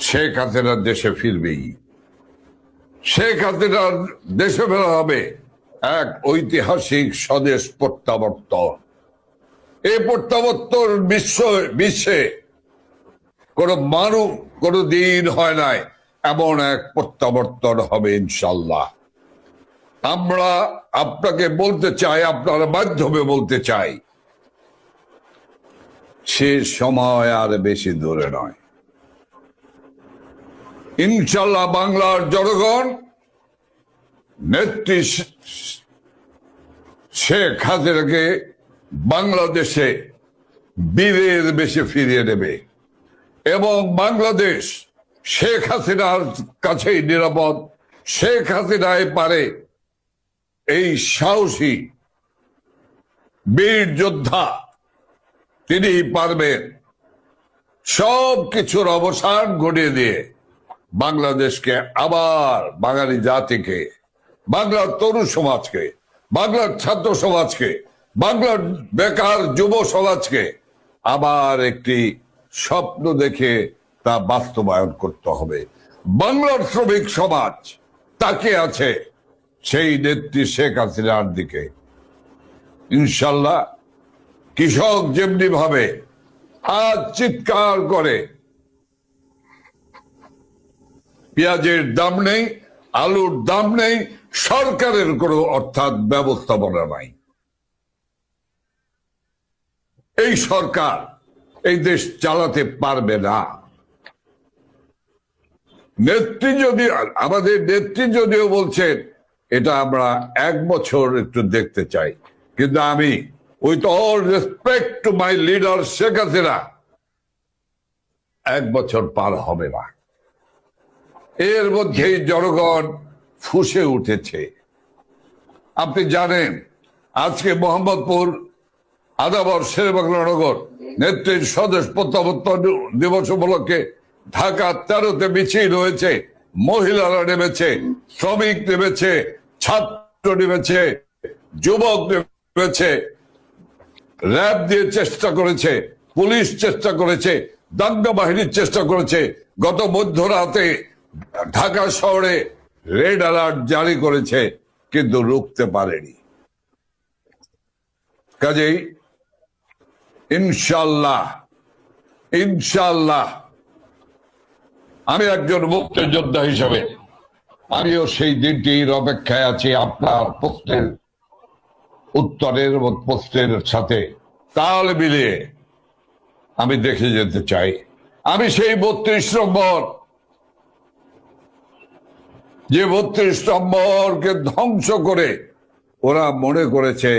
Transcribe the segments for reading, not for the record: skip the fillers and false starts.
শেখ হাসিনা দেশে ফিরবেই। শেখ হাসিনার দেশে ফেরা হবে এক ঐতিহাসিক স্বদেশ প্রত্যাবর্তন। এই প্রত্যাবর্তন বিশ্বে কোনো দিন হয় নাই এমন এক প্রত্যাবর্তন হবে ইনশাল্লাহ। আমরা আপনাকে বলতে চাই, আপনার মাধ্যমে বলতে চাই, সে সময় আর বেশি দূরে নয়। ইনশাল্লাহ বাংলার জনগণ নেত্রী শেখ হাসিনাকে বাংলাদেশে বীরের বেশে ফিরিয়ে নেবে এবং বাংলাদেশ শেখ হাসিনার কাছেই নিরাপদ। শেখ হাসিনায় পারে এই সাহসী বীর যোদ্ধা, তিনি পারবেন সব কিছুর অবসান ঘটিয়ে দিয়ে বাংলাদেশকে আবার বাঙালি জাতিকে, বাংলার তরুণ সমাজকে, বাংলার ছাত্র সমাজকে, বাংলার বেকার যুব সমাজকে আবার একটি স্বপ্ন দেখে তা বাস্তবায়ন করতে হবে। বাংলার শ্রমিক সমাজ তাকিয়ে আছে সেই নেত্রী শেখ হাসিনার দিকে। ইনশাল্লাহ কৃষক যেমনি ভাবে আজ চিৎকার করে পেঁয়াজের দাম নেই, আলুর দাম নেই, সরকারের কোনো অর্থাৎ ব্যবস্থাপনা নাই, এই সরকার এই দেশ চালাতে পারবে না। আমাদের নেত্রী যদিও বলছেন এটা আমরা 1 বছর একটু দেখতে চাই, কিন্তু আমি with all respect to my leader Sheikh Hasina 1 বছর পার হবে না। এর মধ্যেই জনগণ ফুঁসে উঠেছে। আপনি জানেন আজকে মোহাম্মদপুর, আদাবর, শেরেবাংলানগর নেত্রীর স্বদেশ প্রত্যাবর্তন দিবস উপলক্ষে ঢাকা 13তে মিছিল হয়েছে। মহিলারা নেমেছে, শ্রমিক নেমেছে, ছাত্র নেমেছে, যুবক নেমেছে, র্যাব দিয়ে চেষ্টা করেছে, পুলিশ চেষ্টা করেছে, দাঙ্গা বাহিনীর চেষ্টা করেছে। গত মধ্যরাতে ঢাকা শহরে রেড অ্যালার্ট জারি করেছে, কিন্তু রুখতে পারেনি। কাজেই ইনশাল্লাহ ইনশাল্লাহ আমি একজন মুক্তিযোদ্ধা হিসেবে আমিও সেই দিনটির অপেক্ষায় আছি। আপনার প্রশ্নের উত্তরের এবং প্রশ্নের সাথে তাল মিলিয়ে আমি দেখে যেতে চাই। আমি সেই 32 নম্বর, যে 32 নম্বরকে ধ্বংস করে ওরা মনে করেছে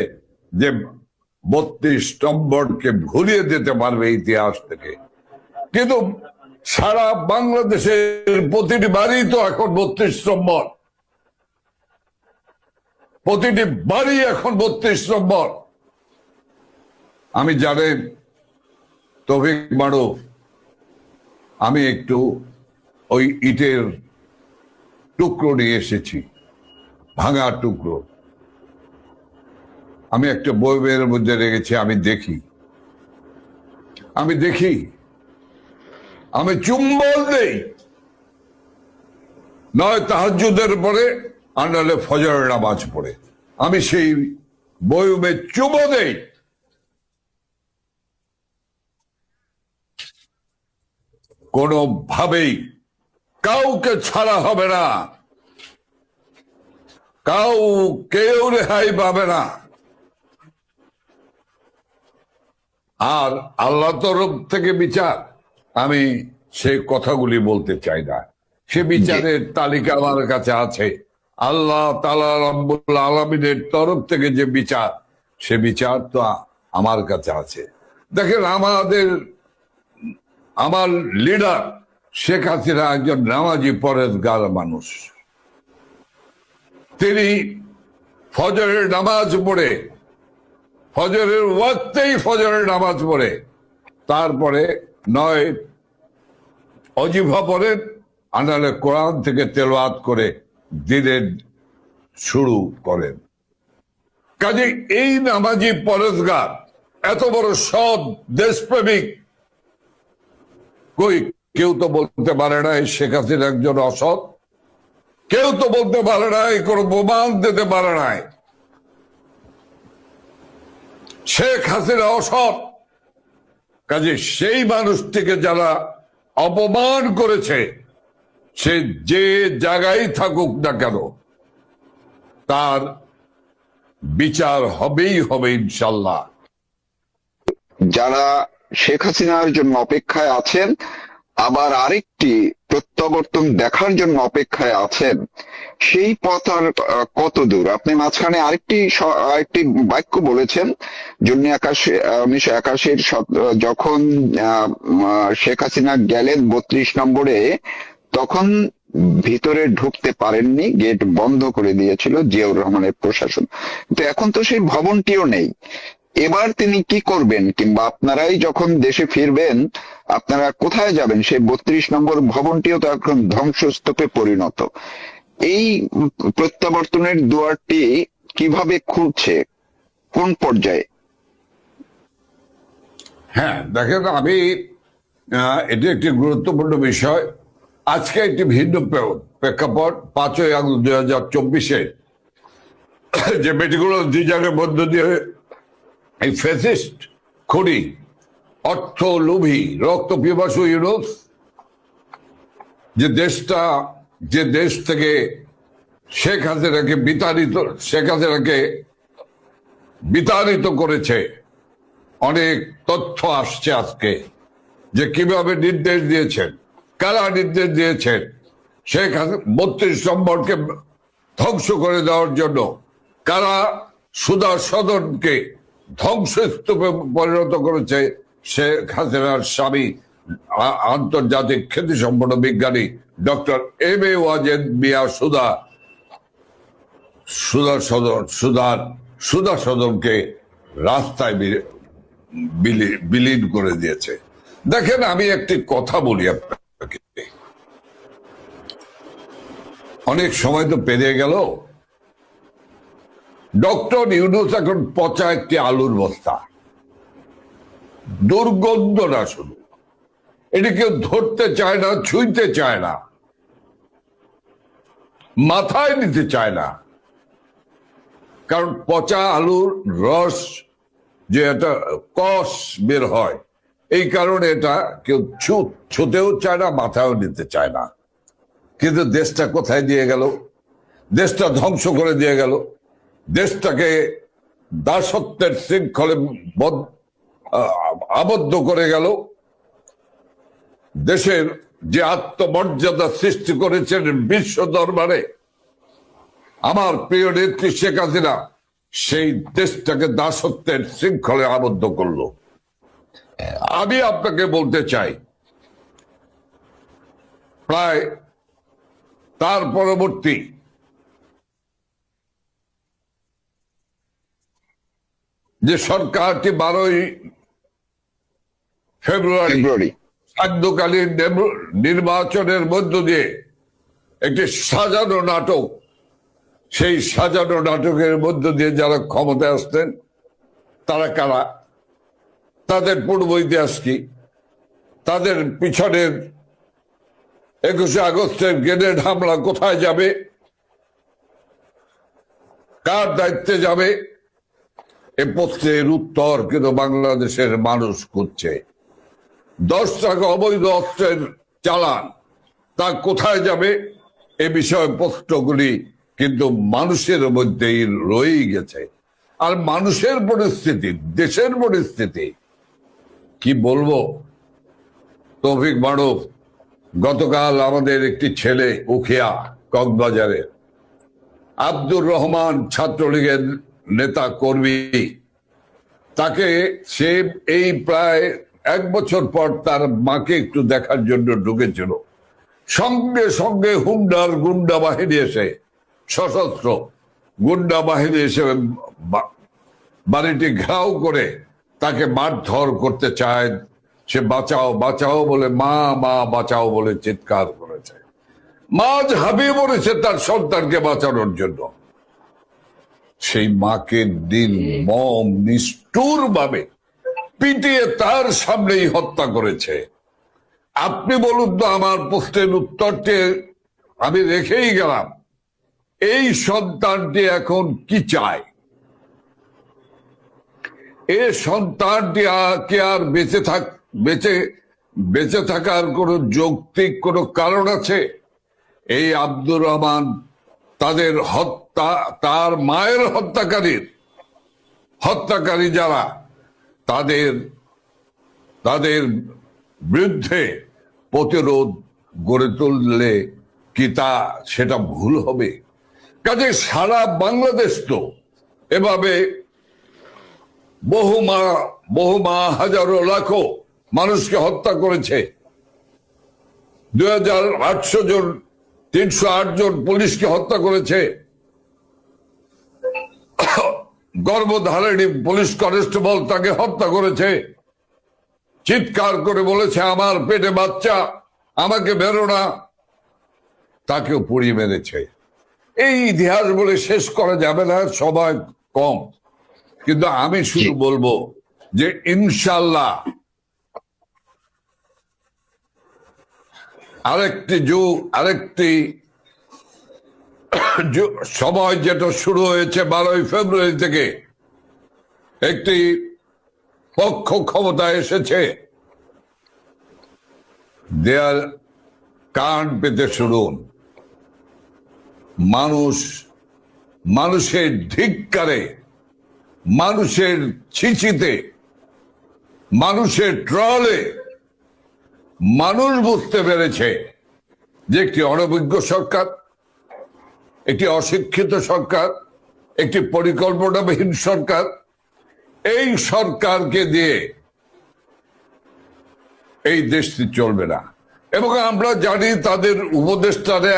যে 32 নম্বরকে ভুলিয়ে দিতে পারবে ইতিহাস থেকে, কিন্তু সারা বাংলাদেশের প্রতিটি বাড়ি তো এখন 32 নম্বর, প্রতিটি বাড়ি এখন 32 নম্বর। আমি জানেন তৌফিক মারুফ, আমি একটু ওই ইটের টুকরো নিয়ে এসেছি, ভাঙা টুকরো। আমি একটা বইয়ের মধ্যে রেখেছি, আমি দেখি, আমি চুম্বল দেই, নয় তাহাজ্জুদের পরে আর নাহলে ফজরের নামাজ পড়ে আমি সেই বইমে চুমো দেই। কোনোভাবেই কাউকে ছাড়া হবে না, কেউ রেহাই পাবে না। আর আল্লাহ তরফ থেকে বিচার, আমি সেই কথাগুলি বলতে চাই না। সে বিচারের তালিকা আমার কাছে আছে। আল্লাহ তাআলা রব্বুল আলামিনের তরফ থেকে যে বিচার, সে বিচার তো আমার কাছে আছে। দেখেন আমার লিডার শেখ হাসিনা একজন নামাজি পরেজগার মানুষ। তিনি ফজরের নামাজ পড়ে, ফজরের ওয়াক্তেই ফজরের নামাজ পড়ে, তারপরে নয় অজিফা পড়েন, আনালে কোরআন থেকে তেলাওয়াত করে দিনের শুরু করেন। কাজে এই নামাজি পরেজগার, এত বড় সৎ দেশপ্রেমিক কই কেউ তো বলতে পারে না এই শেখ হাসিনা একজন অসৎ, কেউ তো বলতে পারে না কোনো প্রমাণ দিতে পারে নাই শেখ হাসিনা অসৎ। কাজে সেই মানুষটিকে যারা অপমান করেছে, সে যে জায়গায় থাকুক না কেন, তার বিচার হবেই হবে ইনশাল্লাহ। যারা শেখ হাসিনার জন্য অপেক্ষায় আছেন, আবার আরেকটি প্রত্যাবর্তন দেখার জন্য অপেক্ষায় আছেন, সেই পথ আর কত দূর? আপনি মাঝখানে আরেকটি বাক্য বলেছেন, জন্য 1981 যখন শেখ হাসিনা গেলেন 32 নম্বরে, তখন ভিতরে ঢুকতে পারেননি, গেট বন্ধ করে দিয়েছিল জিয়াউর রহমানের প্রশাসন। কিন্তু এখন তো সেই ভবনটিও নেই। এবার তিনি কি করবেন, কিংবা আপনারাই যখন দেশে ফিরবেন আপনারা কোথায় যাবেন? সেই 32 নম্বর ভবনটিও তো এখন ধ্বংসস্তূপে পরিণত। এই প্রত্যাবর্তনের দুয়ারটি কিভাবে খুলছে, কোন পর্যায়ে? হ্যাঁ দেখেন, আমি এটি একটি গুরুত্বপূর্ণ বিষয়। আজকে একটি ভিন্ন প্রেক্ষাপট 5ই আগস্ট 2024-এ যে মেটিকুলার মধ্য দিয়ে এই ফ্যাসিস্ট খুনি, অর্থ লোভী, রক্ত পিপাসু ইউনুস যে দেশ থেকে শেখ হাসিনাকে বিতাড়িত করেছে, অনেক তথ্য আসছে আজকে যে কিভাবে নির্দেশ দিয়েছেন, কারা নির্দেশ দিয়েছেন শেখ হাসিনা 32 নম্বরকে ধ্বংস করে দেওয়ার জন্য, কারা সুধা সদনকে ধ্বংসস্তূপে পরিণত করেছে। শেখ হাসিনার স্বামী আন্তর্জাতিক খ্যাতিসম্পন্ন বিজ্ঞানী ডক্টর এম.এ. ওয়াজেদ মিয়া সুধা সদনকে রাস্তায় বিলীন করে দিয়েছে। দেখেন, আমি একটি কথা বলি আপনাকে, অনেক সময় তো পেরিয়ে গেল। ডক্টর ইউনূস এখন পচা একটি আলুর বস্তা, দুর্গন্ধ না শুধু, এটি কেউ ধরতে চায় না, ছুঁইতে চায় না, মাথায় নিতে চায় না। কারণ পচা আলুর রস যে একটা কষ বের হয়, এই কারণে এটা কেউ ছুঁতেও চায় না, মাথায়ও নিতে চায় না। কিন্তু দেশটা কোথায় দিয়ে গেল? দেশটা ধ্বংস করে দিয়ে গেল, দেশটাকে দাসত্বের শৃঙ্খলে আবদ্ধ করে গেল। দেশের যে আত্মমর্যাদা সৃষ্টি করেছেন বিশ্ব দরবারে আমার প্রিয় নেত্রী শেখ হাসিনা, সেই দেশটাকে দাসত্বের শৃঙ্খলে আবদ্ধ করলো। আমি আপনাকে বলতে চাই, প্রায় তার পরবর্তী যে সরকারটি 12ই ফেব্রুয়ারি সান্ধ্যকালীন নির্বাচনের মধ্য দিয়ে একটি সাজানো নাটক, সেই সাজানো নাটকের মধ্য দিয়ে যারা ক্ষমতায় আসতেন তারা কারা, তাদের পূর্ব ইতিহাস কি, তাদের পিছনের 21শে আগস্টের গ্রেনেড হামলা কোথায় যাবে, কার দায়িত্বে যাবে, এ প্রশ্নের উত্তর কিন্তু বাংলাদেশের মানুষ করছে। 10 টাকা অবৈধ অস্ত্রের চালান তা কোথায় যাবে, এ বিষয়ে প্রশ্নগুলি কিন্তু মানুষের মধ্যেই রয়েই গেছে। আর মানুষের পরিস্থিতি, দেশের পরিস্থিতি কি বলবো। তৌফিক মারুফ, গতকাল আমাদের একটি ছেলে উখিয়া কক্সবাজারের, আব্দুর রহমান ছাত্রলীগের নেতা কর্মী, তাকে সে এই প্রায় 1 বছর পর তার মাকে একটু দেখার জন্য ঢুকেছিল, সঙ্গে সঙ্গে গুন্ডা বাহিনী এসে, সশস্ত্র গুন্ডা বাহিনী এসে বাড়িটি ঘেরাও করে তাকে মারধর করতে চায়। সে বাঁচাও বাঁচাও বলে, মা মা বাঁচাও বলে চিৎকার করেছে। মা ঝাঁপিয়ে পড়েছে তার সন্তানকে বাঁচানোর জন্য। সেই মাকে নির্মম নিষ্ঠুর ভাবে পিটিয়ে তার সামনেই হত্যা করেছে। আপনি বলুন তো, আমার প্রশ্নের উত্তরটি আমি রেখেই গেলাম। এই সন্তানটি এখন কি চায়? এই সন্তানটি কি আর বেঁচে থাকার কোন যৌক্তিক কোন কারণ আছে? এই আব্দুর রহমান তার মায়ের হত্যাকারী যারা, তাদের বিরুদ্ধে প্রতিরোধ গড়ে তুললে কি সেটা ভুল হবে? কাজে সারা বাংলাদেশ তো এভাবে বহু মা হাজারো লাখো মানুষকে হত্যা করেছে। 2800 জন, 308 জন পুলিশকে হত্যা করেছে। গর্ভধারিণী পুলিশ কনস্টেবল তাকে হত্যা করেছে। চিৎকার করে বলেছে আমার পেটে বাচ্চা, আমাকে বেরো না, তাকেও পুড়িয়ে মেরেছে। এই ইতিহাস বলে শেষ করা যাবে না, সময় কম। কিন্তু আমি শুধু বলবো যে ইনশাল্লাহ আরেকটি সময় যেটা শুরু হয়েছে 12ই ফেব্রুয়ারি থেকে, একটি পক্ষ ক্ষমতায় এসেছে, দেয়ার কান পেতে শুনুন। মানুষের ধিক্কারে, মানুষের ছিচিতে, মানুষের ট্রলে মানুষ বুঝতে পেরেছে যে একটি অনভিজ্ঞ সরকার, একটি অশিক্ষিত সরকার, একটি পরিকল্পনাবিহীন সরকার, এই সরকারকে দিয়ে এই দেশটি চলবে না। এবং আমরা জানি তাদের উপদেষ্টারা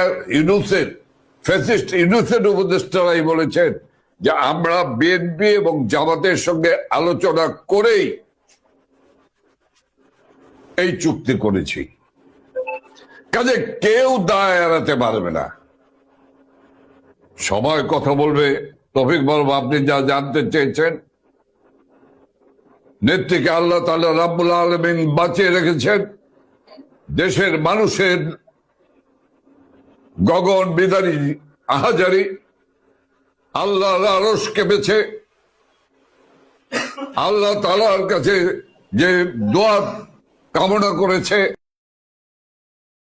ফ্যাসিস্ট ইউনূসের উপদেষ্টারাই বলেছেন যে আমরা বিএনপি এবং জামাতের সঙ্গে আলোচনা করেই এই চুক্তি করেছি। কাজে কেউ দায় এড়াতে পারবে না। সময় কথা বলবে। তৌফিক বলব, আপনি যা জানতে চেয়েছেন, নেত্রীকে আল্লাহ তাআলা রাব্বুল আলামিন বাঁচিয়ে রেখেছেন। দেশের মানুষের গগন বিদারী আহাজারি আল্লাহর আরশ কেঁপেছে। আল্লাহ তাআলার কাছে যে দোয়া কামনা করেছে,